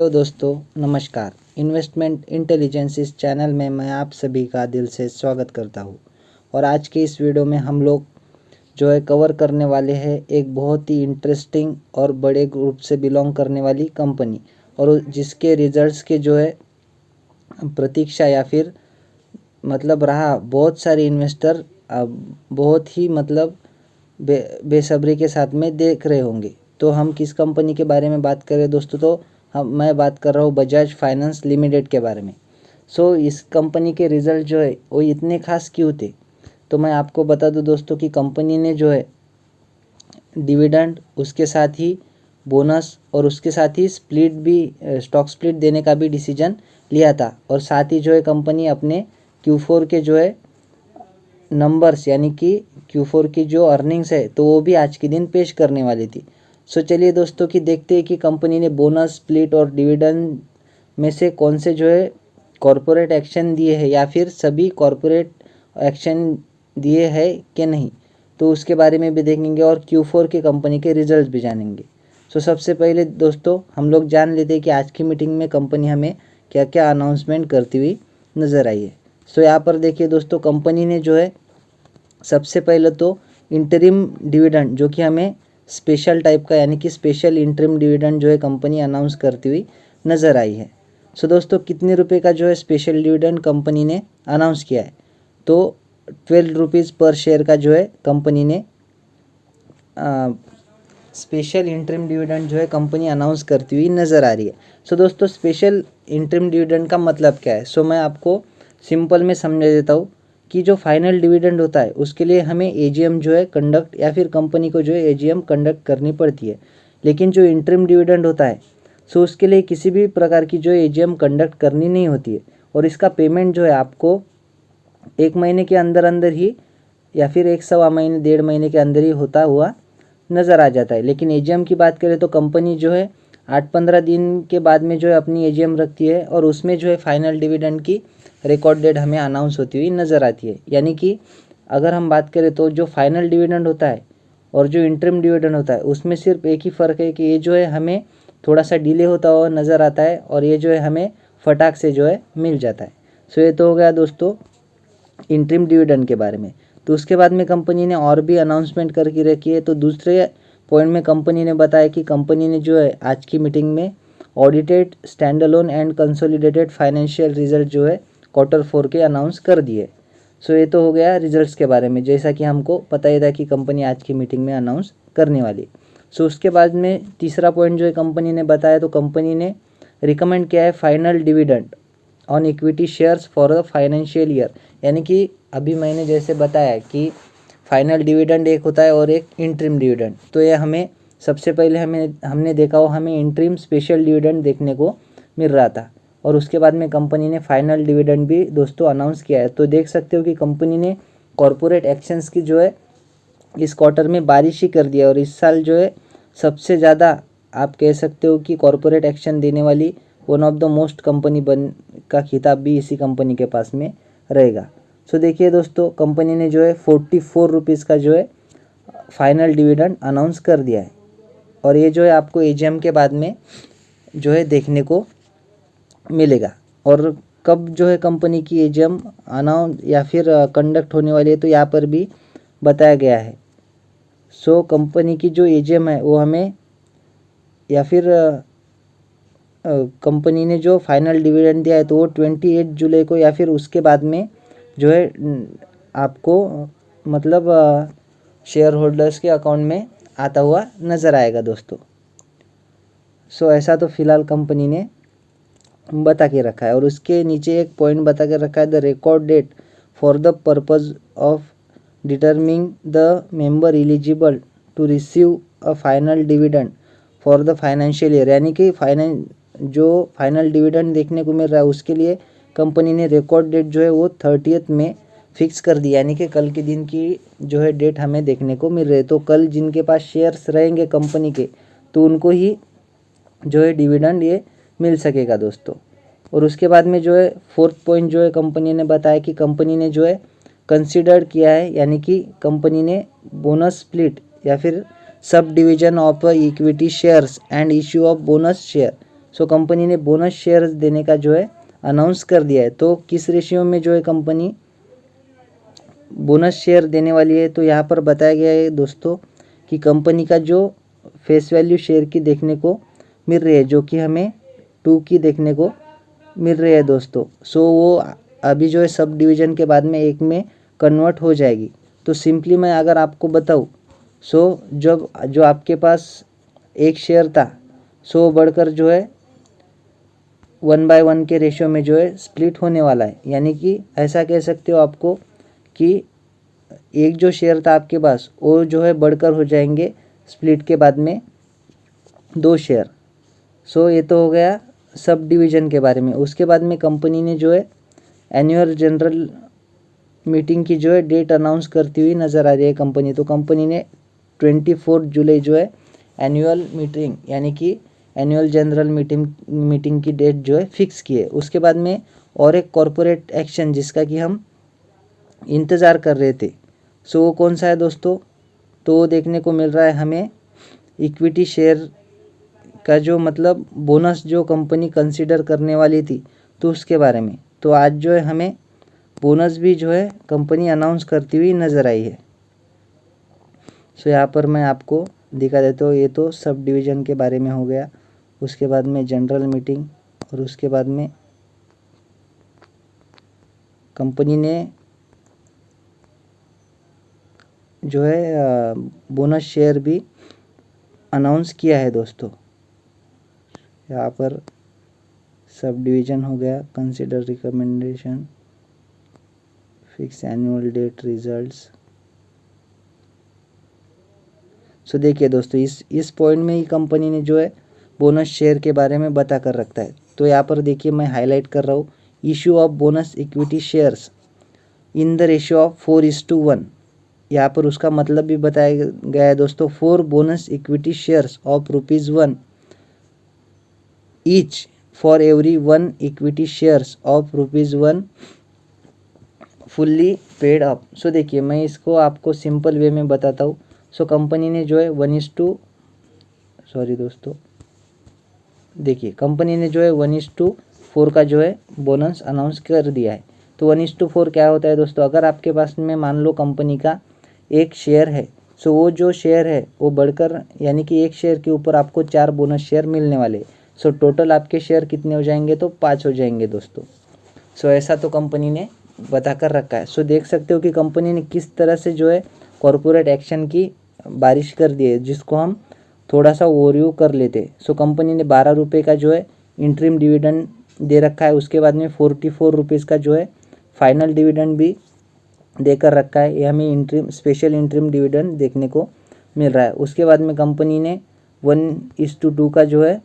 तो दोस्तों नमस्कार। इन्वेस्टमेंट इंटेलिजेंस इस चैनल में मैं आप सभी का दिल से स्वागत करता हूँ। और आज के इस वीडियो में हम लोग जो है कवर करने वाले हैं एक बहुत ही इंटरेस्टिंग और बड़े ग्रुप से बिलोंग करने वाली कंपनी, और जिसके रिजल्ट्स के जो है प्रतीक्षा या फिर मतलब रहा बहुत सारे इन्वेस्टर बहुत ही मतलब बेसब्री के साथ में देख रहे होंगे। तो हम किस कंपनी के बारे में बात करें दोस्तों, तो मैं बात कर रहा हूँ बजाज फाइनेंस लिमिटेड के बारे में। इस कंपनी के रिज़ल्ट जो है वो इतने खास क्यों थे, तो मैं आपको बता दूं दोस्तों कि कंपनी ने जो है डिविडेंड, उसके साथ ही बोनस और उसके साथ ही स्प्लिट भी, स्टॉक स्प्लिट देने का भी डिसीजन लिया था। और साथ ही जो है कंपनी अपने Q4 के जो है नंबर्स यानी कि Q4 की जो अर्निंग्स है तो वो भी आज के दिन पेश करने वाली थी। चलिए दोस्तों कि देखते हैं कि कंपनी ने बोनस, स्प्लिट और डिविडेंड में से कौन से जो है कॉरपोरेट एक्शन दिए हैं या फिर सभी कॉरपोरेट एक्शन दिए हैं कि नहीं, तो उसके बारे में भी देखेंगे और Q4 के कंपनी के रिजल्ट भी जानेंगे। सबसे पहले दोस्तों हम लोग जान लेते हैं कि आज की मीटिंग में कंपनी हमें क्या क्या अनाउंसमेंट करती हुई नज़र आई है। यहाँ पर देखिए दोस्तों, कंपनी ने जो है सबसे पहले तो इंटरिम डिविडेंड जो कि हमें स्पेशल टाइप का यानी कि स्पेशल इंटरिम डिविडेंड जो है कंपनी अनाउंस करती हुई नज़र आई है। दोस्तों कितने रुपए का जो है स्पेशल डिविडेंड कंपनी ने अनाउंस किया है, तो 12 रुपीज़ पर शेयर का जो है कंपनी ने स्पेशल इंटरिम डिविडेंड जो है कंपनी अनाउंस करती हुई नज़र आ रही है। दोस्तों स्पेशल इंटरिम डिविडेंड का मतलब क्या है, मैं आपको सिंपल में समझा देता हूँ कि जो फाइनल डिविडेंड होता है उसके लिए हमें एजीएम जो है कंडक्ट या फिर कंपनी को जो है एजीएम कंडक्ट करनी पड़ती है। लेकिन जो इंटरिम डिविडेंड होता है उसके लिए किसी भी प्रकार की जो एजीएम कंडक्ट करनी नहीं होती है, और इसका पेमेंट जो है आपको 1 महीने के अंदर अंदर ही या फिर 1 सवा महीने 1.5 महीने के अंदर ही होता हुआ नज़र आ जाता है। लेकिन एजीएम की बात करें तो कंपनी जो है 8-15 दिन के बाद में जो है अपनी एजीएम रखती है और उसमें जो है फाइनल डिविडेंड की रिकॉर्ड डेट हमें अनाउंस होती हुई नज़र आती है। यानी कि अगर हम बात करें तो जो फाइनल डिविडेंड होता है और जो इंटरिम डिविडेंड होता है उसमें सिर्फ एक ही फ़र्क है कि ये जो है हमें थोड़ा सा डिले होता हुआ नज़र आता है और ये जो है हमें फटाक से जो है मिल जाता है। ये तो हो गया दोस्तों इंटरिम डिविडेंड के बारे में। तो उसके बाद में कंपनी ने और भी अनाउंसमेंट करके रखी है। तो दूसरे पॉइंट में कंपनी ने बताया कि कंपनी ने जो है आज की मीटिंग में audited standalone and consolidated financial result जो है Q4 के अनाउंस कर दिए। ये तो हो गया रिजल्ट्स के बारे में, जैसा कि हमको पता ही था कि कंपनी आज की मीटिंग में अनाउंस करने वाली। उसके बाद में तीसरा पॉइंट जो है कंपनी ने बताया, तो कंपनी ने रिकमेंड किया है final dividend on equity shares for the financial year. यानी कि अभी मैंने जैसे बताया कि फाइनल डिविडेंड एक होता है और एक इंटरिम डिविडेंड, तो ये हमें सबसे पहले हमने देखा हो हमें इंटरिम स्पेशल डिविडेंड देखने को मिल रहा था, और उसके बाद में कंपनी ने फाइनल डिविडेंड भी दोस्तों अनाउंस किया है। तो देख सकते हो कि कंपनी ने कॉरपोरेट एक्शंस की जो है इस क्वार्टर में बारिश ही कर दिया, और इस साल जो है सबसे ज़्यादा आप कह सकते हो कि कॉरपोरेट एक्शन देने वाली one of the most company बन का खिताब भी इसी कंपनी के पास में रहेगा। देखिए दोस्तों, कंपनी ने जो है 44 रुपीज़ का जो है फाइनल डिविडेंड अनाउंस कर दिया है, और ये जो है आपको एजीएम के बाद में जो है देखने को मिलेगा। और कब जो है कंपनी की एजीएम अनाउंस या फिर कंडक्ट होने वाली है, तो यहाँ पर भी बताया गया है। कंपनी की जो एजीएम है वो हमें या फिर कंपनी ने जो फाइनल डिविडेंड दिया है तो वो 28 जुलाई को या फिर उसके बाद में जो है आपको मतलब शेयर होल्डर्स के अकाउंट में आता हुआ नज़र आएगा दोस्तों। ऐसा तो फिलहाल कंपनी ने बता के रखा है, और उसके नीचे एक पॉइंट बता के रखा है, the record date for the purpose of determining the member eligible to receive a final dividend for the financial year. यानी कि जो फाइनल डिविडेंड देखने को मिल रहा है उसके लिए कंपनी ने रिकॉर्ड डेट जो है वो 30 में फिक्स कर दी, यानी कि कल के दिन की जो है डेट हमें देखने को मिल रही है। तो कल जिनके पास शेयर्स रहेंगे कंपनी के तो उनको ही जो है डिविडेंड ये मिल सकेगा दोस्तों। और उसके बाद में जो है फोर्थ पॉइंट जो है कंपनी ने बताया कि कंपनी ने जो है कंसिडर किया है, यानी कि कंपनी ने बोनस स्प्लिट या फिर sub division of equity shares and issue of bonus share so company ने बोनस शेयर्स देने का जो है अनाउंस कर दिया है। तो किस रेशियो में जो है कंपनी बोनस शेयर देने वाली है, तो यहाँ पर बताया गया है दोस्तों कि कंपनी का जो फेस वैल्यू शेयर की देखने को मिल रही है, जो कि हमें 2 की देखने को मिल रही है दोस्तों। सो वो अभी जो है सब डिवीज़न के बाद में 1 में कन्वर्ट हो जाएगी। तो सिंपली मैं अगर आपको बताऊँ, सो जब जो आपके पास 1 शेयर था, सो बढ़कर जो है 1/1 के रेशियो में जो है स्प्लिट होने वाला है। यानी कि ऐसा कह सकते हो आपको कि एक जो शेयर था आपके पास, वो जो है बढ़कर हो जाएंगे स्प्लिट के बाद में 2 शेयर। सो ये तो हो गया सब डिवीज़न के बारे में। उसके बाद में कंपनी ने जो है एनुअल जनरल मीटिंग की जो है डेट अनाउंस करती हुई नज़र आ रही है कंपनी। तो कंपनी ने 24 जुलाई जो है एनुअल मीटिंग यानी कि एनुअल जनरल मीटिंग की डेट जो है फिक्स की है। उसके बाद में और एक कॉरपोरेट एक्शन जिसका कि हम इंतज़ार कर रहे थे, सो वो कौन सा है दोस्तों, तो वो देखने को मिल रहा है हमें इक्विटी शेयर का जो मतलब बोनस जो कंपनी कंसीडर करने वाली थी, तो उसके बारे में। तो आज जो है हमें बोनस भी जो है कंपनी अनाउंस करती हुई नज़र आई है। सो यहाँ पर मैं आपको दिखा देता हूँ। ये तो सब डिवीज़न के बारे में हो गया। उसके बाद में जनरल मीटिंग और उसके बाद में कंपनी ने जो है बोनस शेयर भी अनाउंस किया है दोस्तों। यहाँ पर सब डिवीज़न हो गया, consider recommendation, fix annual date, results. So देखिए दोस्तों, इस पॉइंट में ही कंपनी ने जो है बोनस शेयर के बारे में बता कर रखता है। तो यहाँ पर देखिए मैं हाईलाइट कर रहा हूँ, issue of bonus equity shares in the ratio of 4:1। यहाँ पर उसका मतलब भी बताया गया है दोस्तों, 4 bonus equity shares of ₹1 each for every 1 equity shares of ₹1 fully paid up. So देखिए मैं इसको आपको सिंपल वे में बताता हूँ। सो कंपनी ने जो है 1:4 दोस्तों, देखिए कंपनी ने जो है 1:4 का जो है बोनस अनाउंस कर दिया है। तो 1:4 क्या होता है दोस्तों, अगर आपके पास में मान लो कंपनी का 1 शेयर है, सो वो जो शेयर है वो बढ़कर यानी कि 1 शेयर के ऊपर आपको 4 बोनस शेयर मिलने वाले। सो टोटल आपके शेयर कितने हो जाएंगे, तो 5 हो जाएंगे दोस्तों। सो ऐसा तो कंपनी ने बता कर रखा है। सो देख सकते हो कि कंपनी ने किस तरह से जो है कॉरपोरेट एक्शन की बारिश कर दी है, जिसको हम थोड़ा सा ओवरव्यू कर लेते। सो कंपनी ने 12 रुपये का जो है इंटरिम डिविडेंड दे रखा है। उसके बाद में 44 रुपीज़ का जो है फाइनल डिविडेंड भी देकर रखा है। ये हमें स्पेशल इंटरिम डिविडेंड देखने को मिल रहा है। उसके बाद में कंपनी ने 1:2 का जो है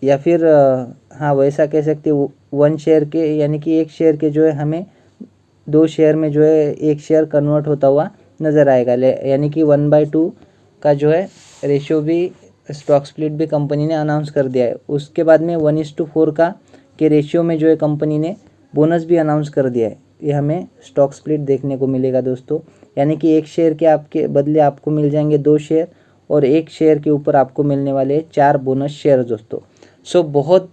या फिर हाँ वैसा कह सकते हो 1 शेयर के यानी कि 1 शेयर के जो है हमें 2 शेयर में जो है 1 शेयर कन्वर्ट होता हुआ नज़र आएगा। यानी कि 1/2 का जो है रेशियो भी स्टॉक स्प्लिट भी कंपनी ने अनाउंस कर दिया है। उसके बाद में 1:4 का के रेशियो में जो है कंपनी ने बोनस भी अनाउंस कर दिया है। ये हमें स्टॉक स्प्लिट देखने को मिलेगा दोस्तों। यानी कि 1 शेयर के आपके बदले आपको मिल जाएंगे 2 शेयर और 1 शेयर के ऊपर आपको मिलने वाले 4 बोनस शेयर दोस्तों। सो बहुत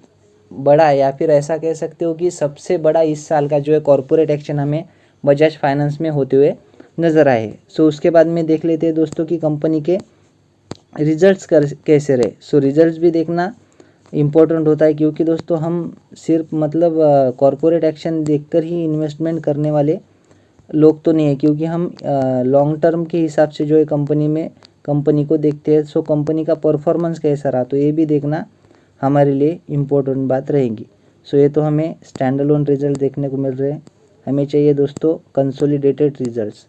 बड़ा या फिर ऐसा कह सकते हो कि सबसे बड़ा इस साल का जो है कॉरपोरेट एक्शन हमें बजाज फाइनेंस में होते हुए नज़र आए। सो उसके बाद में देख लेते हैं दोस्तों कि कंपनी के रिजल्ट्स कैसे रहे। सो रिजल्ट्स भी देखना इम्पोर्टेंट होता है, क्योंकि दोस्तों हम सिर्फ मतलब कॉरपोरेट एक्शन देखकर ही इन्वेस्टमेंट करने वाले लोग तो नहीं है, क्योंकि हम लॉन्ग टर्म के हिसाब से जो है कंपनी को देखते हैं। सो कंपनी का परफॉर्मेंस कैसा रहा, तो ये भी देखना हमारे लिए इम्पोर्टेंट बात रहेगी। सो ये तो हमें स्टैंड अलोन रिजल्ट देखने को मिल रहे हैं। हमें चाहिए दोस्तों कंसोलिडेटेड रिजल्ट्स,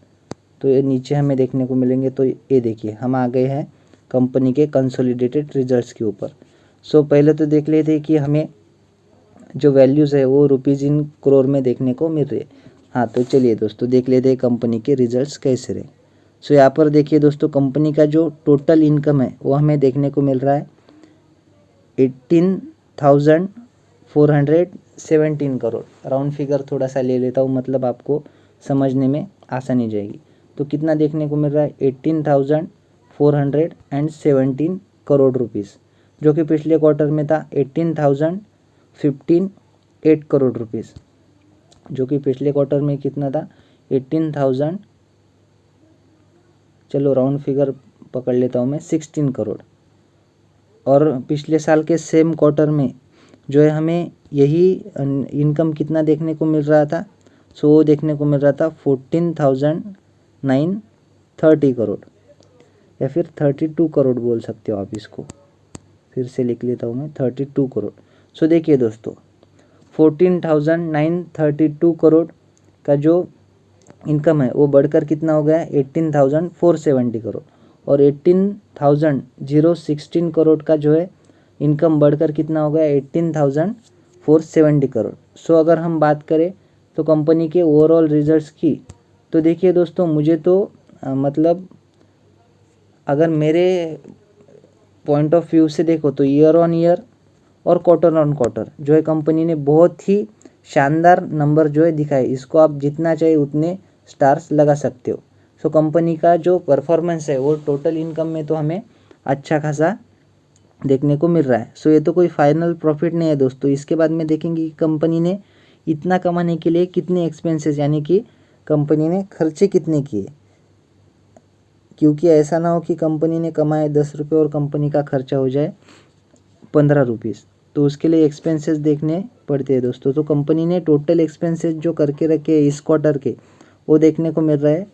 तो ये नीचे हमें देखने को मिलेंगे। तो ये देखिए हम आ गए हैं कंपनी के कंसोलिडेटेड रिजल्ट्स के ऊपर। सो पहले तो देख लेते हैं कि हमें जो वैल्यूज़ है वो रुपीज़ इन करोड़ में देखने को मिल रही है। हाँ तो चलिए दोस्तों देख लेते हैं कंपनी के रिजल्ट्स कैसे रहे। सो यहाँ पर देखिए दोस्तों, कंपनी का जो टोटल इनकम है वो हमें देखने को मिल रहा है 18,417 करोड़। राउंड फिगर थोड़ा सा ले लेता हूँ, मतलब आपको समझने में आसानी जाएगी। तो कितना देखने को मिल रहा है, 18,417 करोड़ रुपीज़, जो कि पिछले क्वार्टर में था 8 करोड़ रुपीज़, जो कि पिछले क्वार्टर में कितना था 18,000, चलो राउंड फिगर पकड़ लेता हूँ मैं, 16 करोड़। और पिछले साल के सेम क्वार्टर में जो है हमें यही इनकम कितना देखने को मिल रहा था, सो वो देखने को मिल रहा था 14,930 करोड़, या फिर 32 करोड़ बोल सकते हो आप इसको, फिर से लिख लेता हूँ मैं 32 करोड़। सो देखिए दोस्तों 14,932 करोड़ का जो इनकम है वो बढ़कर कितना हो गया है 18,470 करोड़, और 18,016 करोड़ का जो है इनकम बढ़कर कितना हो गया 18,470 करोड़। सो अगर हम बात करें तो कंपनी के ओवरऑल रिजल्ट्स की, तो देखिए दोस्तों मुझे तो मतलब अगर मेरे पॉइंट ऑफ व्यू से देखो तो ईयर ऑन ईयर और क्वार्टर ऑन क्वार्टर जो है कंपनी ने बहुत ही शानदार नंबर जो है दिखाए। इसको आप जितना चाहे उतने स्टार्स लगा सकते हो। सो कंपनी का जो परफॉर्मेंस है वो टोटल इनकम में तो हमें अच्छा खासा देखने को मिल रहा है। सो ये तो कोई फाइनल प्रॉफिट नहीं है दोस्तों। इसके बाद में देखेंगे कि कंपनी ने इतना कमाने के लिए कितने एक्सपेंसेस यानी कि कंपनी ने खर्चे कितने किए, क्योंकि ऐसा ना हो कि कंपनी ने कमाए 10 रुपये और कंपनी का खर्चा हो जाए 15 रुपीज़, तो उसके लिए एक्सपेंसेस देखने पड़ते हैं दोस्तों। तो कंपनी ने टोटल एक्सपेंसेस जो करके रखे इस क्वार्टर के वो देखने को मिल रहा है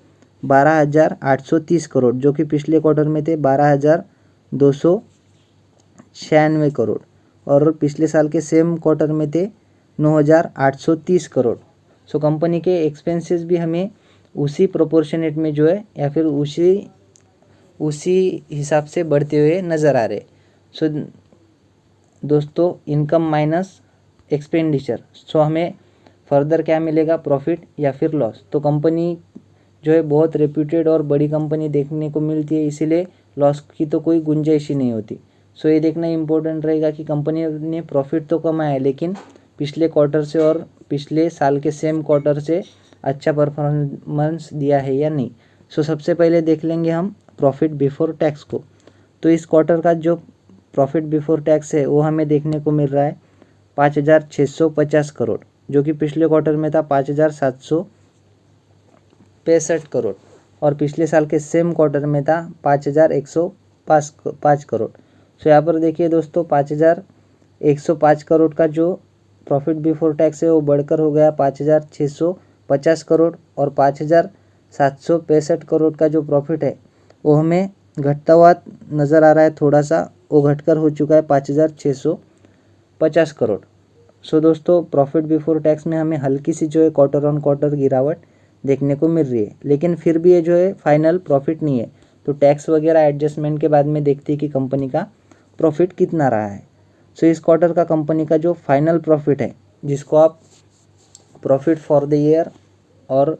12,830 करोड़, जो कि पिछले क्वार्टर में थे 12,296 करोड़, और पिछले साल के सेम क्वार्टर में थे 9,830 करोड़। सो कंपनी के एक्सपेंसेस भी हमें उसी प्रोपोर्शनेट में जो है या फिर उसी हिसाब से बढ़ते हुए नज़र आ रहे। सो दोस्तों इनकम माइनस एक्सपेंडिचर, सो हमें फर्दर क्या मिलेगा, प्रॉफिट या फिर लॉस। तो कंपनी जो है बहुत रेप्यूटेड और बड़ी कंपनी देखने को मिलती है, इसीलिए लॉस की तो कोई गुंजाइश ही नहीं होती। सो ये देखना इम्पोर्टेंट रहेगा कि कंपनी ने प्रॉफिट तो कमाया है लेकिन पिछले क्वार्टर से और पिछले साल के सेम क्वार्टर से अच्छा परफॉर्मेंस दिया है या नहीं। सो सबसे पहले देख लेंगे हम प्रॉफिट बिफोर टैक्स को। तो इस क्वार्टर का जो प्रॉफिट बिफोर टैक्स है वो हमें देखने को मिल रहा है 5,650 करोड़, जो कि पिछले क्वार्टर में था 5,765 करोड़, और पिछले साल के सेम क्वार्टर में था 5,105 करोड़। सो यहाँ पर देखिए दोस्तों 5,105 करोड़ का जो प्रॉफिट बिफोर टैक्स है वो बढ़कर हो गया 5,650 करोड़, और 5,765 करोड़ का जो प्रॉफिट है वो हमें घटता हुआ नज़र आ रहा है, थोड़ा सा वो घटकर हो चुका है 5,650 करोड़। सो दोस्तों प्रॉफिट बिफोर टैक्स में हमें हल्की सी जो है क्वार्टर ऑन क्वार्टर गिरावट देखने को मिल रही है, लेकिन फिर भी ये जो है फाइनल प्रॉफिट नहीं है। तो टैक्स वगैरह एडजस्टमेंट के बाद में देखते हैं कि कंपनी का प्रॉफिट कितना रहा है। सो इस क्वार्टर का कंपनी का जो फाइनल प्रॉफिट है, जिसको आप प्रॉफिट फॉर द ईयर और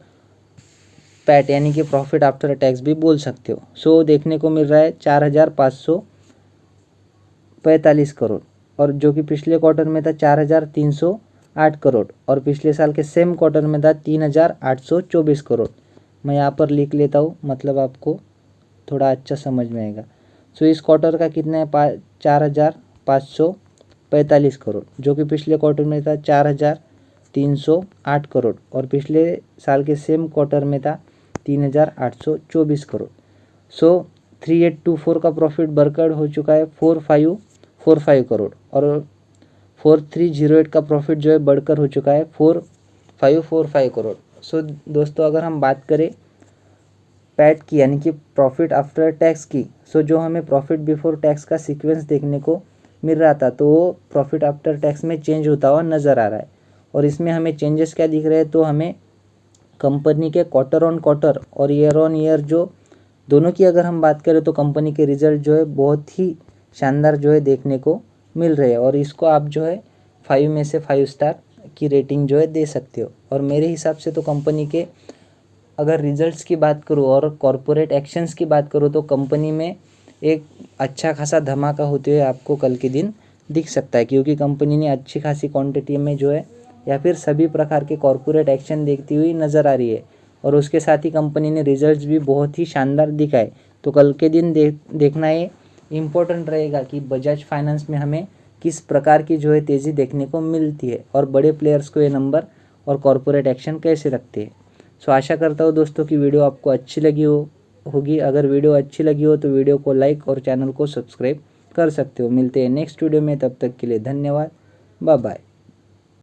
पैट यानी कि प्रॉफिट आफ्टर टैक्स भी बोल सकते हो, सो देखने को मिल रहा है 4,545 करोड़, और जो कि पिछले क्वार्टर में था 4,308 करोड़, और पिछले साल के सेम क्वार्टर में था 3,824 करोड़। मैं यहाँ पर लिख लेता हूँ, मतलब आपको थोड़ा अच्छा समझ में आएगा। सो इस क्वार्टर का कितना है 4,545 करोड़, जो कि पिछले क्वार्टर में था 4,308 करोड़, और पिछले साल के सेम क्वार्टर में था 3,824 करोड़। सो 3,824 का प्रॉफिट बढ़कर हो चुका है 4,545 करोड़, और 4,308 का प्रॉफिट जो है बढ़कर हो चुका है 4,545 करोड़। सो दोस्तों अगर हम बात करें पैट की यानी कि प्रॉफिट आफ्टर टैक्स की, सो जो हमें प्रॉफिट बिफोर टैक्स का सीक्वेंस देखने को मिल रहा था तो वो प्रॉफिट आफ्टर टैक्स में चेंज होता हुआ नज़र आ रहा है। और इसमें हमें चेंजेस क्या दिख रहे हैं, तो हमें कंपनी के क्वार्टर ऑन क्वार्टर और ईयर ऑन ईयर जो दोनों की अगर हम बात करें तो कंपनी के रिजल्ट जो है बहुत ही शानदार जो है देखने को मिल रहे हैं, और इसको आप जो है 5 में से 5 स्टार की रेटिंग जो है दे सकते हो। और मेरे हिसाब से तो कंपनी के अगर रिजल्ट्स की बात करूँ और कॉरपोरेट एक्शंस की बात करूँ तो कंपनी में एक अच्छा खासा धमाका होते हुए आपको कल के दिन दिख सकता है, क्योंकि कंपनी ने अच्छी खासी क्वांटिटी में जो है या फिर सभी प्रकार के कॉरपोरेट एक्शन देखती हुई नज़र आ रही है, और उसके साथ ही कंपनी ने रिजल्ट्स भी बहुत ही शानदार दिखाए। तो कल के दिन देखना है इम्पोर्टेंट रहेगा कि बजाज फाइनेंस में हमें किस प्रकार की जो है तेज़ी देखने को मिलती है और बड़े प्लेयर्स को ये नंबर और कॉरपोरेट एक्शन कैसे रखते हैं। सो आशा करता हूँ दोस्तों कि वीडियो आपको अच्छी लगी होगी। अगर वीडियो अच्छी लगी हो तो वीडियो को लाइक और चैनल को सब्सक्राइब कर सकते हो। मिलते हैं नेक्स्ट वीडियो में, तब तक के लिए धन्यवाद, बाय बाय।